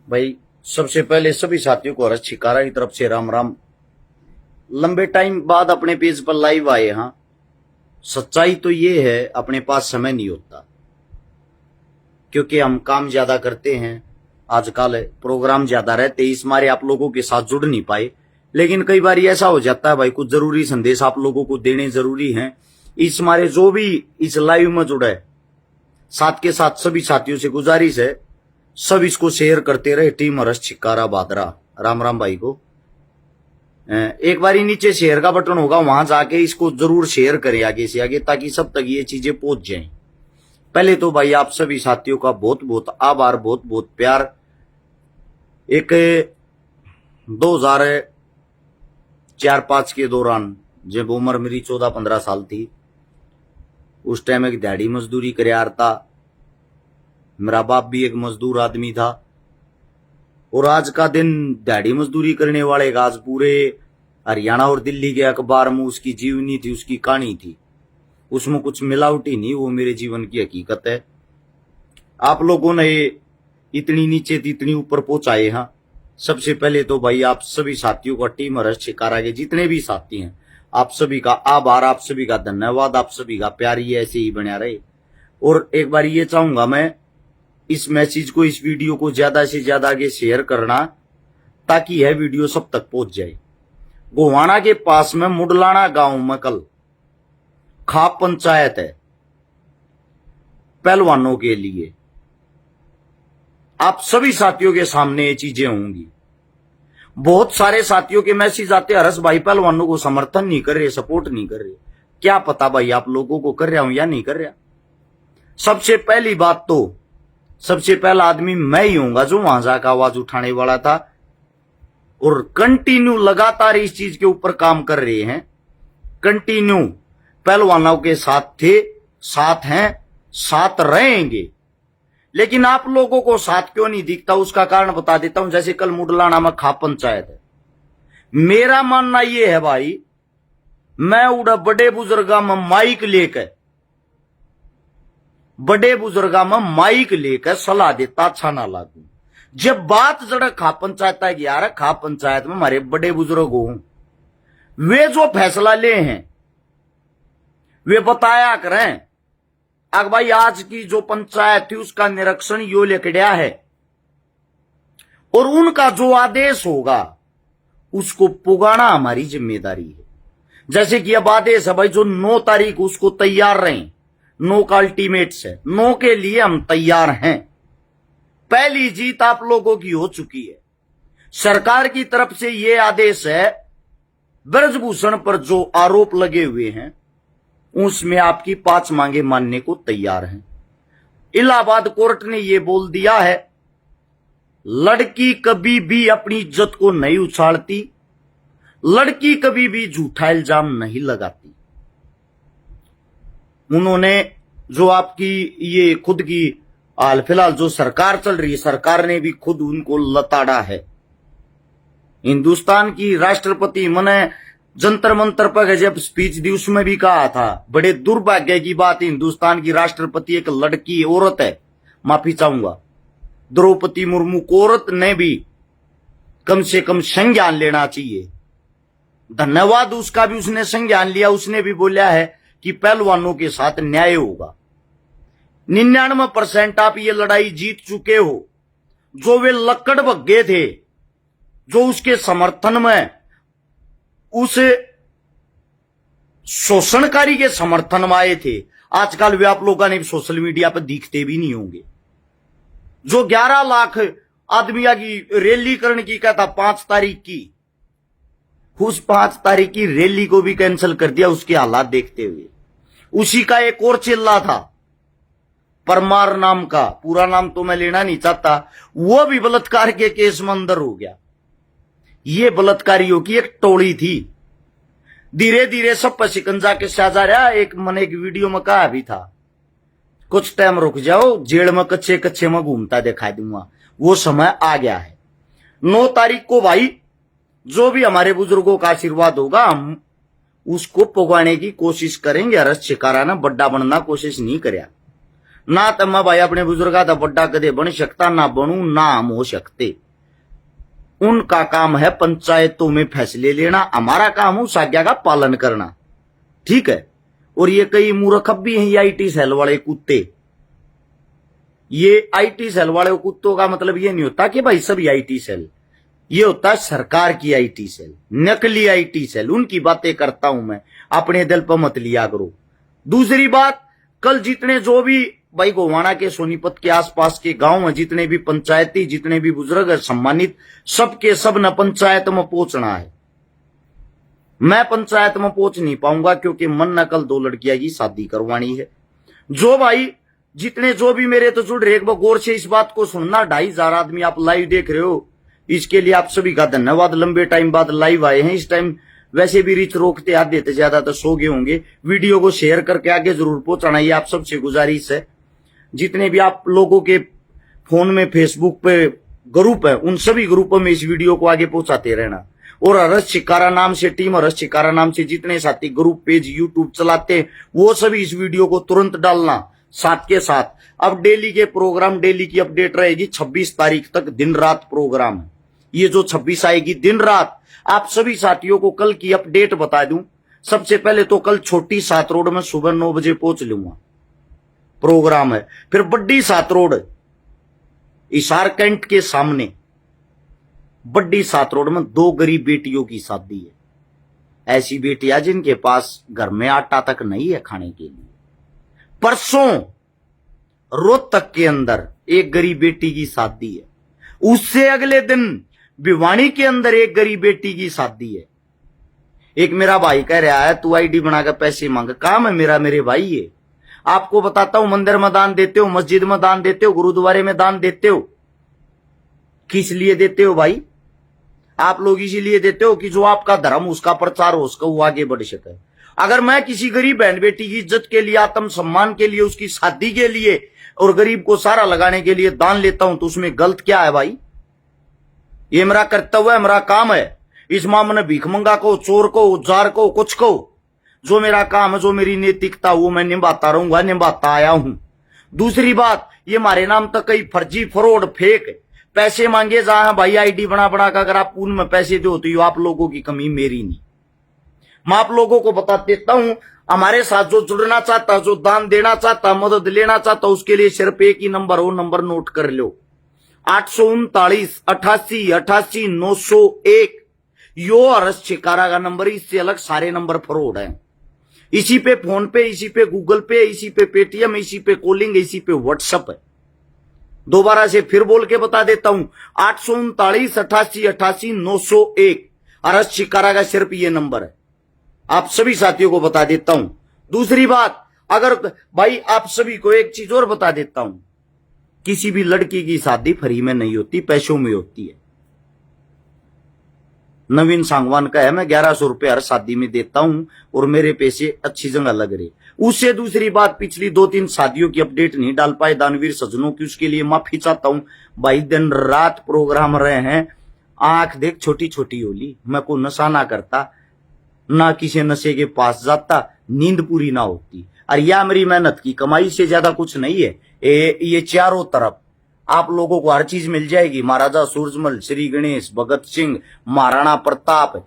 भाई सबसे पहले सभी साथियों को हर्ष छिकारा की तरफ से राम राम। लंबे टाइम बाद अपने पेज पर लाइव आए। हाँ, सच्चाई तो ये है अपने पास समय नहीं होता, क्योंकि हम काम ज्यादा करते हैं। आजकल प्रोग्राम ज्यादा रहते, इस मारे आप लोगों के साथ जुड़ नहीं पाए। लेकिन कई बार ऐसा हो जाता है भाई, कुछ जरूरी संदेश आप लोगों को देने जरूरी हैं। इस मारे जो भी इस लाइव में जुड़ा है, साथ के साथ सभी साथियों से गुजारिश है, सब इसको शेयर करते रहे। टीम हर्ष छिकारा बादरा, राम राम भाई को। एक बार नीचे शेयर का बटन होगा, वहां जाके इसको जरूर शेयर करें आगे से आगे, ताकि सब तक ये चीजें पहुंच जाएं। पहले तो भाई आप सभी साथियों का बहुत बहुत आभार, बहुत बहुत प्यार। एक 2004-05 के दौरान जब उम्र मेरी 14-15 साल थी, उस टाइम एक दिहाड़ी मजदूरी कर था। मेरा बाप भी एक मजदूर आदमी था, और आज का दिन दिहाड़ी मजदूरी करने वाले का आज पूरे हरियाणा और दिल्ली के अखबार में उसकी जीवनी थी, उसकी कहानी थी। उसमें कुछ मिलावटी नहीं, वो मेरे जीवन की हकीकत है। आप लोगों ने इतनी नीचे थी इतनी ऊपर पहुंचाए। हाँ, सबसे पहले तो भाई आप सभी साथियों का, टीम हर्ष छिकारा के जितने भी साथी हैं, आप सभी का आभार, आप सभी का धन्यवाद, आप सभी का प्यार ये ऐसे ही बना रहे। और एक बार ये चाहूंगा मैं, इस मैसेज को, इस वीडियो को ज्यादा से ज्यादा आगे शेयर करना, ताकि यह वीडियो सब तक पहुंच जाए। गोहाना के पास में मुडलाना गांव में कल खाप पंचायत है पहलवानों के लिए। आप सभी साथियों के सामने ये चीजें होंगी। बहुत सारे साथियों के मैसेज आते, हर्ष भाई पहलवानों को समर्थन नहीं कर रहे, सपोर्ट नहीं कर रहे। क्या पता भाई आप लोगों को कर रहा हूं या नहीं कर रहा। सबसे पहली बात तो, सबसे पहला आदमी मैं ही हूंगा जो वहां जाकर आवाज उठाने वाला था, और कंटिन्यू लगातार इस चीज के ऊपर काम कर रहे हैं। कंटिन्यू पहलवानों के साथ थे, साथ हैं, साथ रहेंगे। लेकिन आप लोगों को साथ क्यों नहीं दिखता, उसका कारण बता देता हूं। जैसे कल मुडलाना में खाप पंचायत है, मेरा मानना यह है भाई, मैं उड़ा बड़े बुजुर्गा में माइक लेकर, बड़े बुजुर्गा में माइक लेकर सलाह देता, अच्छा ना लागू। जब बात जरा खाप पंचायत की यार, खाप पंचायत में हमारे बड़े बुजुर्ग हो, वे जो फैसला ले हैं वे बताया करें। अब भाई आज की जो पंचायत थी उसका निरीक्षण यो लेकड़िया है, और उनका जो आदेश होगा उसको पुगाना हमारी जिम्मेदारी है। जैसे कि अब आदेश है भाई जो 9 तारीख उसको तैयार रहें, 9 का अल्टीमेट्स है, 9 के लिए हम तैयार हैं। पहली जीत आप लोगों की हो चुकी है। सरकार की तरफ से यह आदेश है, ब्रजभूषण पर जो आरोप लगे हुए हैं उसमें आपकी 5 मांगे मानने को तैयार हैं। इलाहाबाद कोर्ट ने यह बोल दिया है, लड़की कभी भी अपनी इज्जत को नहीं उछालती, लड़की कभी भी झूठा इल्जाम नहीं लगाती। उन्होंने जो आपकी ये खुद की हाल फिलहाल जो सरकार चल रही है, सरकार ने भी खुद उनको लताड़ा है। हिंदुस्तान की राष्ट्रपति मने जंतर मंतर पर जब स्पीच दी उसमें भी कहा था, बड़े दुर्भाग्य की बात, हिंदुस्तान की राष्ट्रपति एक लड़की औरत है। माफी चाहूंगा, द्रौपदी मुर्मू को औरत ने भी कम से कम संज्ञान लेना चाहिए। धन्यवाद उसका भी, उसने संज्ञान लिया। उसने भी बोला है कि पहलवानों के साथ न्याय होगा। 99% आप ये लड़ाई जीत चुके हो। जो वे लक्कड़ बग्गे थे, जो उसके समर्थन में, उस शोषणकारी के समर्थन में आए थे, आजकल वे आप लोगों ने सोशल मीडिया पर दिखते भी नहीं होंगे। जो 11 लाख आदमी की रैली करने की कहता 5 तारीख की, उस 5 तारीख की रैली को भी कैंसिल कर दिया उसके हालात देखते हुए। उसी का एक और चिल्ला था, परमार नाम का, पूरा नाम तो मैं लेना नहीं चाहता, वो भी बलात्कार के केस में अंदर हो गया। ये बलात्कारियों की एक टोली थी। धीरे धीरे सब पर शिकंजा के जा रहा। एक मैंने एक वीडियो में कहा भी था, कुछ टाइम रुक जाओ, जेल में कच्चे कच्चे में घूमता दिखा दूंगा। वो समय आ गया है। 9 तारीख को भाई जो भी हमारे बुजुर्गों का आशीर्वाद होगा, हम उसको पुगाने की कोशिश करेंगे। हर्ष छिकारा ने बड्डा बनना कोशिश नहीं करया। ना तो मैं भाई अपने बुजुर्गा था बड्डा कदे बन सकता, ना बनू ना हम हो सकते। उनका काम है पंचायतों में फैसले लेना, हमारा काम है उस आज्ञा का पालन करना, ठीक है। और ये कई मूर्ख भी हैं, ये आईटी सेल वाले कुत्ते। ये आईटी सेल वाले कुत्तों का मतलब ये नहीं होता कि भाई सभी आईटी सेल, ये होता है सरकार की आईटी सेल, नकली आईटी सेल। उनकी बातें करता हूं मैं, अपने दिल पर मत लिया करो। दूसरी बात, कल जितने जो भी भाई गोवाना के सोनीपत के आसपास के गांव में जितने भी पंचायती, जितने भी बुजुर्ग सम्मानित, सबके सब न पंचायत में पहुंचना है। मैं पंचायत में पहुंच नहीं पाऊंगा क्योंकि मन न कल 2 लड़कियां की शादी करवानी है। जो भाई जितने जो भी मेरे तो जुड़ रहे, एक बार गौर से इस बात को सुनना। 2,500 आदमी आप लाइव देख रहे हो, इसके लिए आप सभी का धन्यवाद। लंबे टाइम बाद लाइव आए हैं, इस टाइम वैसे भी रीच रोकते आधे से ज्यादा तो सो गए होंगे। वीडियो को शेयर करके आगे जरूर पहुंचाना, ये आप सबसे गुजारिश है। जितने भी आप लोगों के फोन में फेसबुक पे ग्रुप है, उन सभी ग्रुपों में इस वीडियो को आगे पहुंचाते रहना। और हरस शिकारा नाम से, टीम हरस शिकारा नाम से जितने साथी ग्रुप पेज यूट्यूब चलाते हैं, वो सभी इस वीडियो को तुरंत डालना साथ के साथ। अब डेली के प्रोग्राम, डेली की अपडेट रहेगी। 26 तारीख तक दिन रात प्रोग्राम है। ये जो 26 आएगी दिन रात, आप सभी साथियों को कल की अपडेट बता दूं। सबसे पहले तो कल छोटी सात रोड में सुबह 9 बजे पहुंच लूंगा, प्रोग्राम है। फिर बड्डी सात रोड इशार कैंट के सामने, बड्डी सात रोड में 2 गरीब बेटियों की शादी है। ऐसी बेटियां जिनके पास घर में आटा तक नहीं है खाने के लिए। परसों रोहतक के अंदर एक गरीब बेटी की शादी है। उससे अगले दिन भिवानी के अंदर एक गरीब बेटी की शादी है। एक मेरा भाई कह रहा है तू आईडी बनाकर पैसे मांग, काम है मेरा, मेरे भाई ये। आपको बताता हूं, मंदिर में दान देते हो, मस्जिद में दान देते हो, गुरुद्वारे में दान देते हो, किस लिए देते हो भाई? आप लोग इसीलिए देते हो कि जो आपका धर्म, उसका प्रचार हो, उसका वो आगे बढ़ सके। अगर मैं किसी गरीब बहन बेटी की इज्जत के लिए, आत्म सम्मान के लिए, उसकी शादी के लिए और गरीब को सारा लगाने के लिए दान लेता हूं, तो उसमें गलत क्या है भाई? ये मेरा कर्तव्य है, मेरा काम है। इस मामले में भीख मंगा को, चोर को, उज्जार को, कुछ को, जो मेरा काम है, जो मेरी नैतिकता, वो मैं निभाता रहूंगा, निभाता आया हूं। दूसरी बात, ये हमारे नाम तक कई फर्जी, फ्रॉड, फेक पैसे मांगे जहां भाई आईडी बना बना कर अगर आप पूर्ण में पैसे दो तो आप लोगों की कमी, मेरी नहीं। मैं आप लोगों को बता देता हूं, हमारे साथ जो जुड़ना चाहता, जो दान देना चाहता, मदद लेना चाहता, उसके लिए सिर्फ एक ही नंबर हो, नंबर नोट कर लो, 839 88 88 901। यो हरस शिकारा का नंबर, इससे अलग सारे नंबर फ्रॉड है। इसी पे फोन पे, इसी पे गूगल पे, इसी पे पेटीएम, इसी पे कॉलिंग, इसी पे व्हाट्सएप है। दोबारा से फिर बोल के बता देता हूं, 839 88 88 901 हरस शिकारा का सिर्फ ये नंबर है। आप सभी साथियों को बता देता हूं। दूसरी बात, अगर भाई आप सभी को एक चीज और बता देता हूं, किसी भी लड़की की शादी फ्री में नहीं होती, पैसों में होती है। नवीन सांगवान का है, मैं 1100 रुपए हर शादी में देता हूं और मेरे पैसे अच्छी जगह लग रहे। उससे दूसरी बात, पिछली 2-3 शादियों की अपडेट नहीं डाल पाए दानवीर सज्जनों की, उसके लिए माफी चाहता हूं भाई। दिन रात प्रोग्राम रहे हैं, आंख देख छोटी छोटी होली। मैं को नशा ना करता, ना किसी नशे के पास जाता, नींद पूरी ना होती। और यह मेरी मेहनत की कमाई से ज्यादा कुछ नहीं है। ये चारों तरफ आप लोगों को हर चीज मिल जाएगी। महाराजा सूरजमल, श्री गणेश, भगत सिंह, महाराणा प्रताप,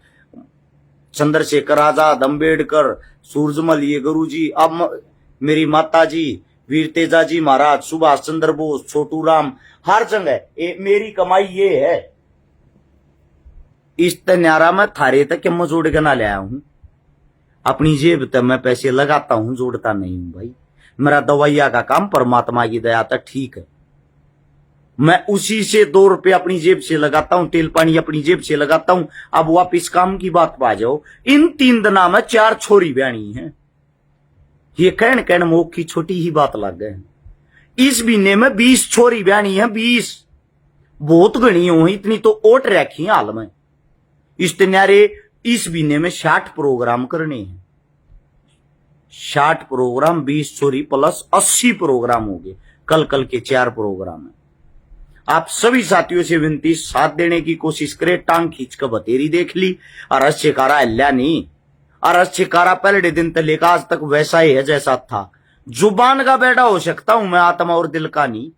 चंद्रशेखर आजाद, अंबेडकर, सूरजमल, ये गुरुजी, अब मेरी माता जी, वीर तेजा जी महाराज, सुभाष चंद्र बोस, छोटू राम, हर जगह मेरी कमाई ये है। इस न्यारा में थारे तक मैं जोड़ के ना ले आया हूं, अपनी जेब तक मैं पैसे लगाता हूं, जोड़ता नहीं हूं भाई। मेरा दवाइया का काम परमात्मा की दया तक ठीक है। मैं उसी से 2 रुपए अपनी जेब से लगाता हूं, तेल पानी अपनी जेब से लगाता हूं। अब वापिस काम की बात पा जाओ, इन 3 दिना में 4 छोरी ब्याणी है। ये कहन मोख की छोटी ही बात लग गए। इस महीने में 20 छोरी ब्याणी है, 20 बहुत घनी हो, इतनी तो ओट रखी हाल में। इस न्यारे इस महीने में 60 प्रोग्राम करने हैं। 60 प्रोग्राम, 20 छोरी प्लस 80 प्रोग्राम हो गए। कल के 4 प्रोग्राम है। आप सभी साथियों से विनती, साथ देने की कोशिश करें। टांग खींच कर बतेरी देख ली और अच्छेकारा हल्ला नहीं। और अच्छेकारा पहले दिन तक लेकर आज तक वैसा ही है जैसा था। जुबान का बेटा हो सकता हूं मैं, आत्मा और दिल का नहीं।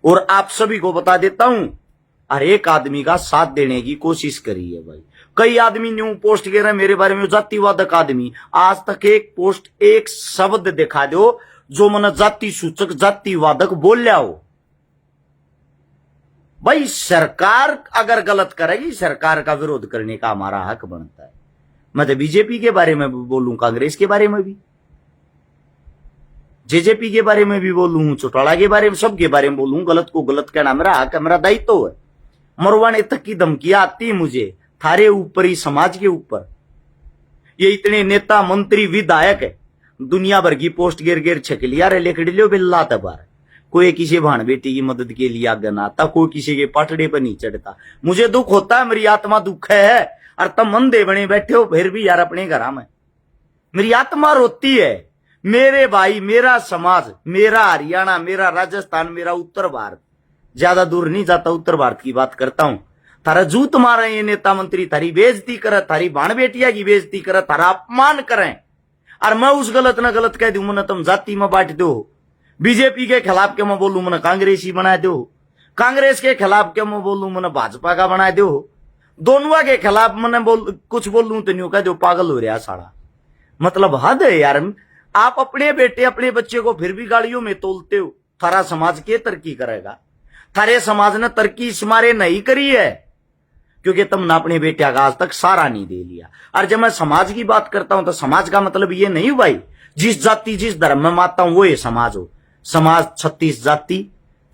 और आप सभी को बता देता हूं, हर एक आदमी का साथ देने की कोशिश करी है भाई। कई आदमी न्यू पोस्ट कह रहे हैं मेरे बारे में, जातिवादक आदमी। आज तक एक पोस्ट, एक शब्द दिखा दो जो मन जाति सूचक जातिवादक बोल हो। भाई सरकार अगर गलत करेगी, सरकार का विरोध करने का हमारा हक बनता है। मैं तो बीजेपी के बारे में भी बोलूं, कांग्रेस के बारे में भी, जेजेपी के बारे में भी बोलूं, चौटाला के बारे में, सबके बारे में बोलूं। गलत को गलत कहना मेरा हक है, मेरा दायित्व है। मरवाने तक की धमकियां आती है मुझे, थारे ऊपर ही, समाज के ऊपर। ये इतने नेता मंत्री विधायक है, दुनिया भर की पोस्ट गिर गिर छक लिया रे, लेकर लियो बिल्ला तबार। कोई किसी भाण बेटी की मदद के लिए आगे ना आता, कोई किसी के पाटड़े पर नहीं चढ़ता। मुझे दुख होता है, मेरी आत्मा दुख है। और तब मंदे बने बैठे हो फिर भी यार अपने घर में, मेरी आत्मा रोती है। मेरे भाई, मेरा समाज, मेरा हरियाणा, मेरा राजस्थान, मेरा उत्तर भारत, ज्यादा दूर नहीं जाता, उत्तर भारत की बात करता हूं। थारा जूत मारे ये नेता मंत्री, थारी बेइज्जती करे, थारी भाण बेटिया की बेइज्जती करे, थारा अपमान करें। और मैं उस गलत ना गलत कह दूं, मन तुम जाति में बांट दो। बीजेपी के खिलाफ के मैं बोलूं, मन कांग्रेसी बना दो। कांग्रेस के खिलाफ के मैं बोलूं, मन भाजपा का बना दो। दोनों के खिलाफ मैंने कुछ बोलूं तो न्यू कह दो पागल हो रहा साला। मतलब हद है यार। आप अपने बेटे, अपने बच्चे को फिर भी गाड़ियों में तोलते हो। थारा समाज के तरक्की करेगा? थारे समाज ने तरक्की इस मारे नहीं करी है क्योंकि तुमने अपने बेटे का आज तक सारा नहीं दे लिया। और जब मैं समाज की बात करता हूं तो समाज का मतलब ये नहीं भाई जिस जाति जिस धर्म में मानता हूं वो ये समाज हो। समाज 36 जाति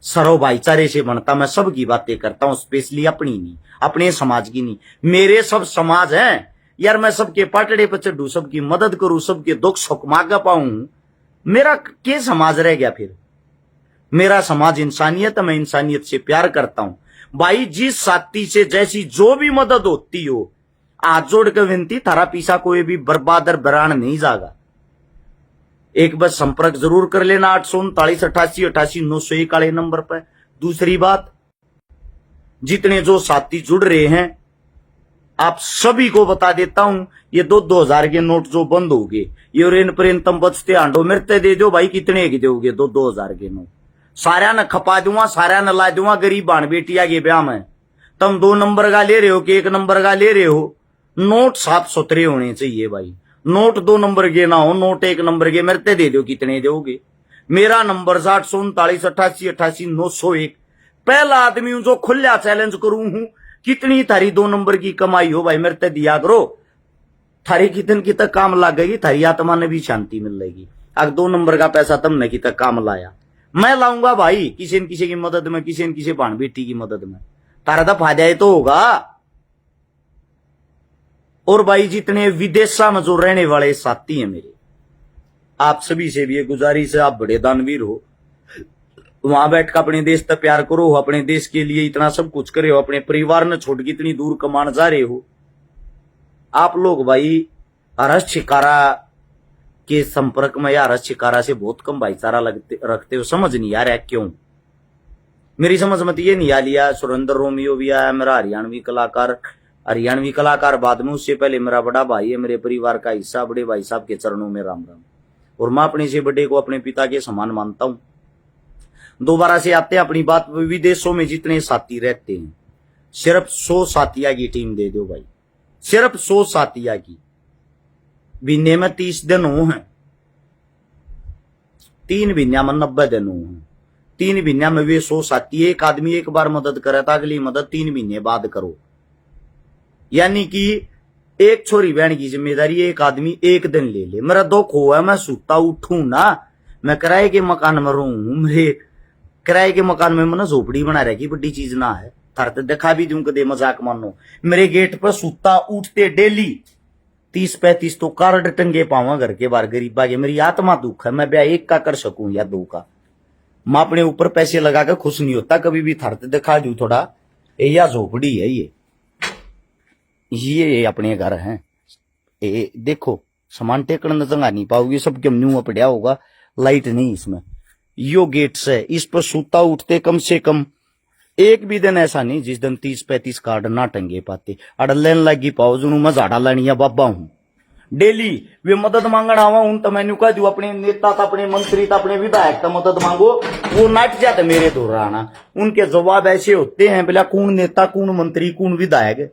सर्व भाईचारे से बनता। मैं सबकी बातें करता हूं, स्पेशली अपनी नहीं, अपने समाज की नहीं। मेरे सब समाज हैं यार, मैं सबके पाटड़े पर चढ़ू, सबकी मदद करूं, सबके दुख सुख मांग पाऊं। मेरा क्या समाज रह गया फिर? मेरा समाज इंसानियत है, मैं इंसानियत से प्यार करता हूं भाई। जिस साथी से जैसी जो भी मदद होती हो, हाथ जोड़ के विनती, थारा पीछा कोई भी बर्बाद और बरान नहीं जागा। एक बस संपर्क जरूर कर लेना 839 88 88 901 वाले नंबर पर। दूसरी बात, जितने जो साथी जुड़ रहे हैं आप सभी को बता देता हूं, ये 2-2000 के नोट जो बंद हो गए, ये रेन प्रेन तम बचते आंडो मरते दे दो भाई। कितने के दोगे? 2-2000 के नोट सारा न खपा दूंगा, सारा न ला दूंगा गरीब बाण बेटिया के ब्याह में। तुम 2 नंबर का ले रहे हो कि 1 नंबर का ले रहे हो? नोट साफ सुथरे होने चाहिए भाई। नोट 2 नंबर के ना हो, नोट 1 नंबर के मरते दे दो। कितने दोगे? मेरा नंबर 839 88 88 901। पहला आदमी हूं जो खुला चैलेंज करूं हूं। कितनी थारी 2 नंबर की कमाई हो भाई मरते दिया करो। थारी कितन की तक काम लगेगी, थारी आत्मा ने भी शांति मिलेगी। अगर 2 नंबर का पैसा तुमने की तक काम लाया, मैं लाऊंगा भाई किसी न किसी की मदद में, किसी न किसी भाण बेटी की मदद में। तारा तो फायदा तो होगा। और भाई जितने विदेशा में जो रहने वाले साथी हैं मेरे, आप सभी से भी ये गुजारिश है, आप बड़े दानवीर हो, वहां बैठ कर अपने देश तक प्यार करो। अपने देश के लिए इतना सब कुछ करे हो, अपने परिवार ने छोड़ के इतनी दूर कमान जा रहे हो। आप लोग भाई हरस शिकारा के संपर्क में या हरस शिकारा से बहुत कम भाईचारा रखते हो। समझ नहीं आ रहा क्यों? मेरी समझ में ये नहीं आ लिया। सुरेंद्र रोमियो भी आया मेरा हरियाणवी कलाकार बाद में। उससे पहले मेरा बड़ा भाई है, मेरे परिवार का हिस्सा। बड़े भाई साहब के चरणों में राम राम। और मैं अपने से बड़े को अपने पिता के समान मानता हूं। दोबारा से आते हैं अपनी बात। विदेशों में जितने साथी रहते हैं, सिर्फ 100 साथिया की टीम दे दो भाई, सिर्फ 100 साथिया की। महीने में 30 दिन हो हैं, 3 महीना में 90 दिन हो हैं। 3 महीना में वे 100 साथी, एक आदमी एक बार मदद करे तो अगली मदद 3 महीने बाद करो। यानी कि एक छोरी बहन की जिम्मेदारी एक आदमी 1 दिन ले ले। मेरा दुख हुआ, मैं सूता उठूं ना, मैं किराए के मकान में रहूं। मेरे किराए के मकान में मैंने झोपड़ी बना रखी, बड़ी चीज ना है। थर तो दिखा भी दूं कदे मजाक मानो। मेरे गेट पर सूता उठते डेली 30-35 तो कार्ड टंगे पाऊंगा घर के बाहर गरीबा के। मेरी आत्मा दुख है, मैं ब्याह 1 का कर सकूं या 2 का। मैं अपने ऊपर पैसे लगा कर खुश नहीं होता कभी भी। थर तो दिखा दू थोड़ा, या झोपड़ी है ये अपने घर हैं। देखो सामान टेकन जगह नहीं पाओगी, सबके न्यू पड़ा होगा, लाइट नहीं इसमें। यो गेट्स है, इस पर सूता उठते कम से कम 1 भी दिन ऐसा नहीं जिस दिन 30-35 कार्ड ना टंगे पाते। अड़ लेन लगी पाओ जुनू मैं झाड़ा लानिया बाबा हूं। डेली वे मदद मांगण आवा उन तो मैंने कह दू अपने नेता था अपने मंत्री था अपने विधायक था मदद मांगो वो नाट जाते मेरे दौराना। उनके जवाब ऐसे होते हैं बोला कौन नेता कौन मंत्री कौन विधायक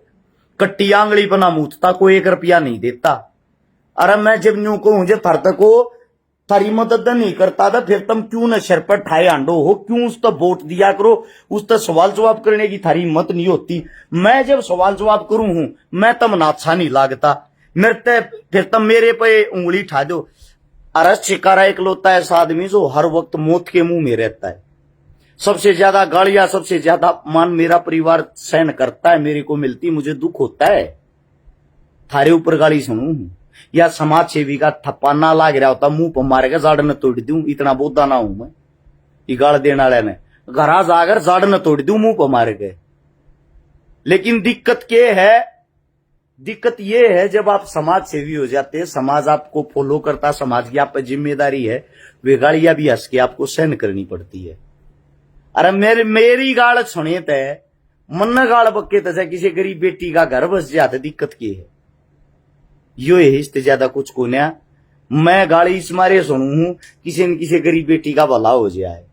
कट्टी आंगली पर ना मूतता कोई 1 रुपया नहीं देता। अरे मैं जब न्यू कहूं जब थर तक थारी मदद नहीं करता था फिर तुम क्यों न सिर पर ठाए आंडो हो क्यों उस तक वोट दिया करो उस तक सवाल जवाब करने की थारी हिम्मत नहीं होती। मैं जब सवाल जवाब करूं हूं मैं तम अच्छा नहीं लागता मेरे ते फिर तुम मेरे पे उंगली ठा दो। अरे शिकारा इकलौता ऐसा आदमी जो हर वक्त मौत के मुंह में रहता है। सबसे ज्यादा गालियां सबसे ज्यादा अपमान मेरा परिवार सहन करता है मेरे को मिलती मुझे दुख होता है। थारे ऊपर गाली सुनू या समाज सेवी का थप्पा ना लाग रहा होता मुंह पर मारेगा जाड़ न तोड़ दूं इतना बोधा ना हूं मैं। ये गाल देने वाले ने घरा जाकर जाड़ न तोड़ दूं मुंह पर मारे गए। लेकिन दिक्कत ये है जब आप समाज सेवी हो जाते हैं समाज आपको फॉलो करता समाज की आप पर जिम्मेदारी है वे गालियां भी हंस के आपको सहन करनी पड़ती है। अरे मेरी गाल सुने तय मन गाल बक्के तय किसी गरीब बेटी का घर बस जाते दिक्कत की है यो है इससे ज्यादा कुछ को नया। मैं गाली इस मारे सुनू हूं किसी न किसी गरीब बेटी का भला हो जाए।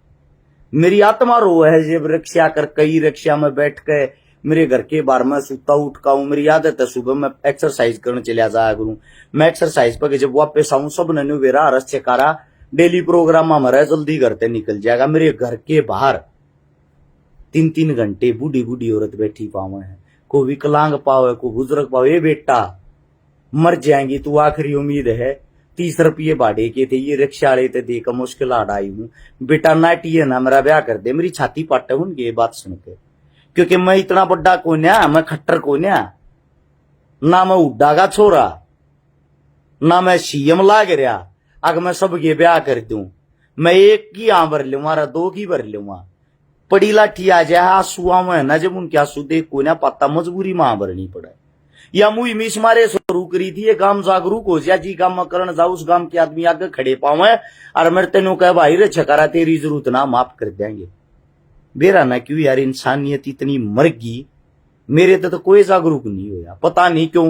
मेरी आत्मा रो है जब रिक्शा कर कई रिक्शा में बैठ के मेरे घर के बाहर में सुता उठका हूं। मेरी आदत है सुबह मैं एक्सरसाइज करने चला जाया करूं। मैं एक्सरसाइज पर जब वापस आऊं सब नन्यू वेरा रस चेकारा डेली प्रोग्राम हमारा जल्दी घर ते निकल जाएगा। मेरे घर के बाहर 3-3 घंटे बूढ़ी बूढ़ी औरत बैठी पावे है को विकलांग पावे को बुजुर्ग पावे। ये बेटा मर जाएंगी तू आखिरी उम्मीद है 30 रुपये भाड़े के थे ये रिक्शा वाले थे देखा मुश्किल आड़ आई हूं बेटा नाटी है ना मेरा ब्याह कर दे। मेरी छाती पाटे उनकी ये बात सुन के क्योंकि मैं इतना बड़ा कोन्या मैं खट्टर कोन्या ना मैं उड्डा का छोरा ना मैं सीएम लाग रहा अगर मैं सबके ब्याह कर दूं मैं एक की आ भर लूंगा 2 की भर लूंगा। पड़ी लाठी आ जाए आंसुआ में ना जब उनके आंसू देख कोन्या पाता मजबूरी में भरनी पड़े या मुई मीस मारे शुरू करी थी ये गांव जागरूक हो जा जी गांव में करण जाओ उस गांव के आदमी आगे खड़े पावे और मेरे तेनों कह भाई रे छकारा तेरी जरूरत ना माफ कर देंगे। बेरा ना क्यों यार इंसानियत इतनी मर गई मेरे तो कोई जागरूक नहीं होया पता नहीं क्यों।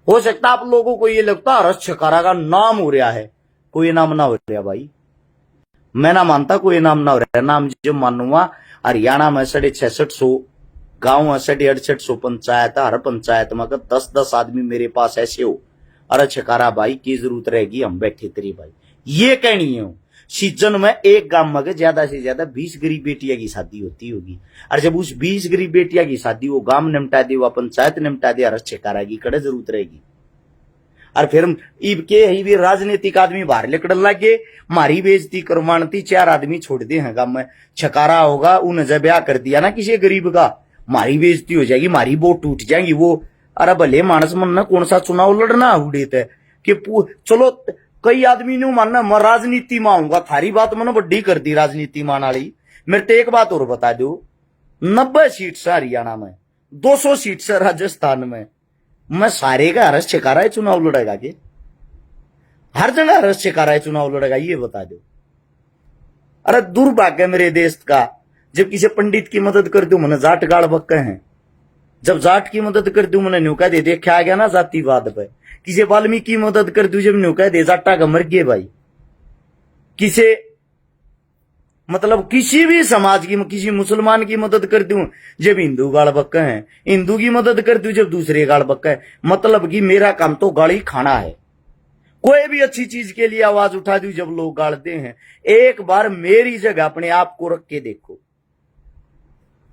हो सकता आप लोगों को ये लगता है छकारा का नाम हो रहा है कोई नाम ना हो रहा भाई मैं ना मानता कोई नाम ना हो रहा नाम जो मानूंगा। हरियाणा में 650 गांव 6800 पंचायत हर पंचायत में 10-10 आदमी मेरे पास ऐसे हो अरे छकारा भाई की जरूरत रहेगी हम बैठे तेरी भाई ये कहनी है। सीजन में एक गांव में ज्यादा से ज्यादा 20 गरीब बेटिया की शादी होती होगी और जब उस 20 गरीब बेटिया की शादी वो गांव निपटा दे वो पंचायत निपटा दे अरे छकारा की कड़े जरूरत रहेगी। और फिर इब के ही भी राजनीतिक आदमी बाहर निकल लगे मारी बेइज्जती करवानती 4 आदमी छोड़ दे हैं गांव में छकारा होगा उन्हें जब ब्याह कर दिया ना किसी गरीब का मारी बेइज्जती हो जाएगी मारी वोट टूट जाएगी वो। अरे भले मानस मन ना कौन सा चुनाव लड़ना उड़ेत है कि चलो कई आदमी ने मानना मैं राजनीति में आऊंगा थारी बात मैंने बड्डी कर दी राजनीति मान वाली। मेरे तो एक बात और बता दो 90 सीट से हरियाणा में 200 सीट से राजस्थान में मैं सारे का हरस छकारा चुनाव लड़ेगा के हर जगह हरस छकारा चुनाव लड़ेगा ये बता दो। अरे दुर्भाग्य मेरे देश का जब किसी पंडित की मदद कर दू मैंने जाट गाड़ बक्के हैं जब जाट की मदद कर दू मैंने न्यू कह दे देखा आ गया ना जातिवाद पे। किसी वाल्मीकि की मदद कर दू जब न्यू कह दे जाटा का मर गए भाई। किसी मतलब किसी भी समाज की किसी मुसलमान की मदद कर दूं जब हिंदू गाड़ बक्का है हिंदू की मदद कर दूं जब दूसरे गाड़ बक्का है। मतलब कि मेरा काम तो गाड़ी खाना है कोई भी अच्छी चीज के लिए आवाज उठा दूं जब लोग गाड़ते हैं। एक बार मेरी जगह अपने आप को रख के देखो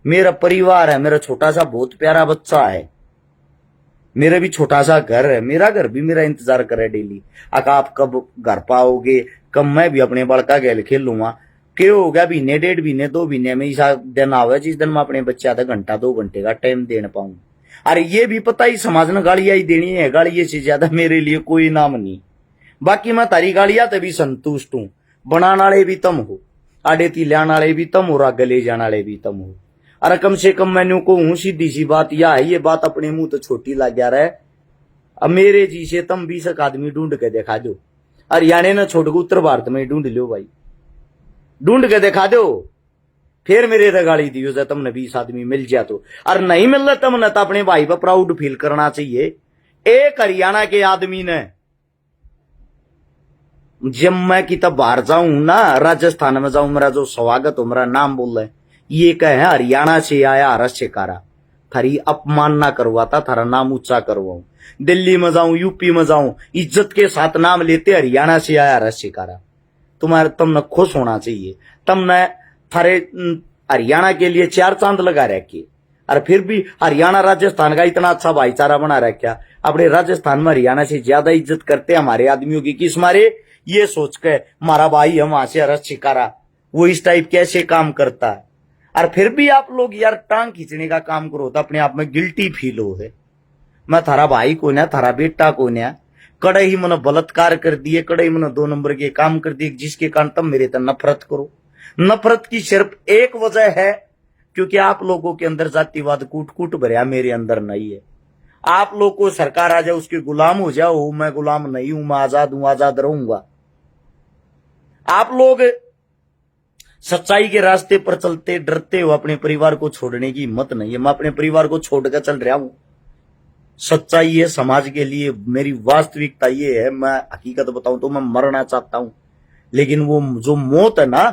मेरा परिवार है मेरा छोटा सा बहुत प्यारा बच्चा है मेरा भी छोटा सा घर है मेरा घर भी मेरा इंतजार करे डेली आप कब घर पाओगे कब मैं भी अपने बड़का गेल खेलूंगा क्या हो गया महीने 1.5 महीने 2 महीने में ऐसा दिन आवे जिस दिन मैं अपने बच्चे आधा घंटा 2 घंटे का टाइम दे ना पाऊं। अरे ये भी पता ही समाज ने गालियां ही देनी है गालियां से ज्यादा मेरे लिए कोई नाम नहीं। बाकी मैं तारी गालियां तभी संतुष्ट हूं बनाने वाले भी तम हो आड़े ती लाने वाले भी तम हो आगे ले जाने वाले भी तम हो। अरे कम से कम मैंने को हूं सीधी सी बात यह है ये बात अपने मुंह तो छोटी लग गया रहे। अब मेरे जी से तम 20 आदमी ढूंढ के दिखा दो हरियाणा ने छोड़ के उत्तर भारत में ढूंढ लो भाई ढूंढ के दिखा दो फिर मेरे रगाड़ी दियो जब तुमने 20 आदमी मिल जाए तो। और नहीं मिल रहा तुमने तो अपने भाई पर प्राउड फील करना चाहिए। एक हरियाणा के आदमी ने जब मैं कितना बाहर जाऊं ना, राजस्थान में जाऊं, मेरा जो स्वागत हो, मेरा नाम बोल रहे ये कहे हरियाणा से आया हरस शिकारा, थारी अपमान ना करवाता, थारा नाम ऊंचा करवाऊं। दिल्ली में जाऊं, यूपी में जाऊं, इज्जत के साथ नाम लेते हरियाणा से आया हरस शिकारा। तुम्हारे तुमने खुश होना चाहिए। तुमने थारे हरियाणा के लिए 4 चांद लगा रखे, और फिर भी हरियाणा राजस्थान का इतना अच्छा भाईचारा बना रखा। अपने राजस्थान में हरियाणा से ज्यादा इज्जत करते हमारे आदमियों की, किस मारे? ये सोच के हमारा भाई हम वहां से हरस शिकारा, वो इस टाइप कैसे काम करता है। और फिर भी आप लोग यार टांग खींचने का काम करो तो अपने आप में गिल्टी फील हो है। मैं थारा भाई को ना, थारा बेटा को ना, कड़े ही मन बलात्कार कर दिए, कड़े ही मन 2 नंबर के काम कर दिए, जिसके कारण तुम मेरे तक नफरत करो। नफरत की सिर्फ एक वजह है, क्योंकि आप लोगों के अंदर जातिवाद कूट कूट भरया, मेरे अंदर नहीं है। आप लोग को सरकार आ जाए, उसके गुलाम हो जाओ, मैं गुलाम नहीं हूं, मैं आजाद हूं, आजाद रहूंगा। आप लोग सच्चाई के रास्ते पर चलते डरते हो, अपने परिवार को छोड़ने की हिम्मत नहीं है। मैं अपने परिवार को छोड़कर चल रहा हूं। सच्चाई है समाज के लिए, मेरी वास्तविकता ये है। मैं हकीकत बताऊं तो मैं मरना चाहता हूं, लेकिन वो जो मौत है ना,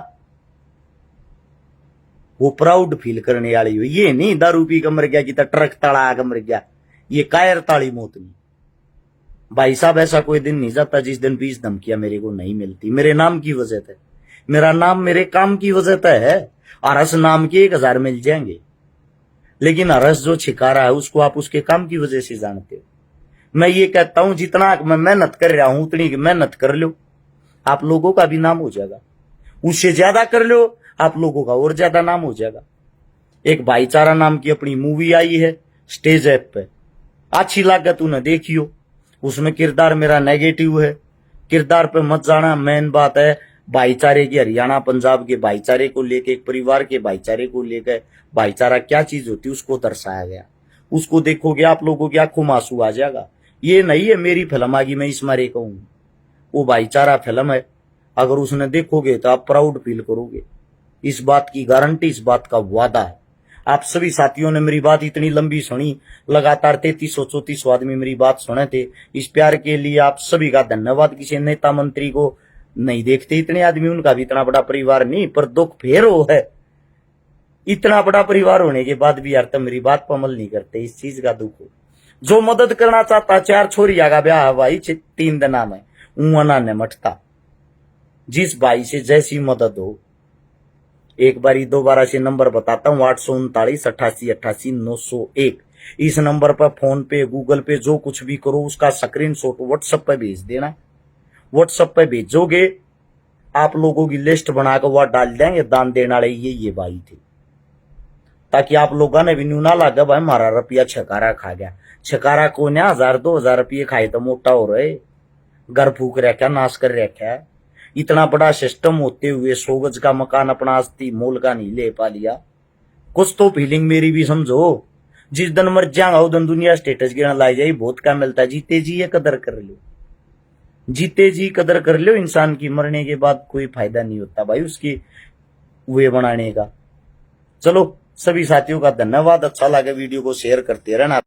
वो प्राउड फील करने वाली हो। ये नहीं दारू पी के मर गया कि ट्रक तड़ा के मर गया, ये कायर ताड़ी मौत नहीं। भाई साहब, ऐसा कोई दिन नहीं जाता जिस दिन 20 धमकियां मेरे को नहीं मिलती, मेरे नाम की वजह से। मेरा नाम मेरे काम की वजह से है। हरस नाम के 1000 मिल जाएंगे, लेकिन हरस जो छिकारा है उसको आप उसके काम की वजह से जानते हो। मैं ये कहता हूं, जितना मैं मेहनत कर रहा हूं उतनी मेहनत कर लो, आप लोगों का भी नाम हो जाएगा। उससे ज्यादा कर लो, आप लोगों का और ज्यादा नाम हो जाएगा। एक भाईचारा नाम की अपनी मूवी आई है स्टेज ऐप पे, अच्छी लागत उन्हें देखियो। उसमें किरदार मेरा नेगेटिव है, किरदार पे मत जाना। मेन बात है भाईचारे की, हरियाणा पंजाब के भाईचारे को लेके, एक परिवार के भाईचारे को लेकर भाईचारा क्या चीज होती है उसको दर्शाया गया। उसको देखोगे आप लोगों की आंखों में आंसू आ जाएगा। ये नहीं है मेरी फिल्म आ गई मैं इस मारे कहूं, वो भाईचारा फिल्म है। अगर उसने देखोगे तो आप प्राउड फील करोगे, इस बात की गारंटी, इस बात का वादा है। आप सभी साथियों ने मेरी बात इतनी लंबी सुनी, लगातार 3334 आदमी मेरी बात सुने थे। इस प्यार के लिए आप सभी का धन्यवाद। किसी नेता मंत्री को नहीं देखते इतने आदमी, उनका भी इतना बड़ा परिवार नहीं, पर दुख फेर हो है। इतना बड़ा परिवार होने के बाद भी यार तुम मेरी बात पर अमल नहीं करते, इस चीज का दुख हो। जो मदद करना चाहता, 4 छोरिया का ब्याह भाई 3 दिना में ऊना ने मटता। जिस भाई से जैसी मदद हो, एक बारी दोबारा से नंबर बताता हूँ, 839 88 88 901। इस नंबर पर फोन पे, गूगल पे, जो कुछ भी करो उसका स्क्रीनशॉट व्हाट्सएप पे भेज देना। व्हाट्सएप पे भेजोगे, आप लोगों की लिस्ट बनाकर वह डाल देंगे दान देने वाले ये भाई थे, ताकि आप लोगों ने भी न्यू ना लगा भाई हमारा रुपया छकारा खा गया। छकारा को ना 1000-2000 रुपये खाए तो मोटा हो रहे, घर फूक रखा, नाश कर रखा। इतना बड़ा सिस्टम होते हुए 100 गज का मकान अपना आस्ती मोल का नहीं ले पा लिया। कुछ तो फीलिंग मेरी भी समझो। जिस दिन मर जाऊंगा उस दिन दुनिया स्टेटस गिरना लाई जाए, बहुत क्या मिलता है। जीते जी ये कदर कर लो, जीते जी कदर कर लो। इंसान की मरने के बाद कोई फायदा नहीं होता भाई उसकी वे बनाने का। चलो सभी साथियों का धन्यवाद। अच्छा लगे वीडियो को शेयर करते रहना।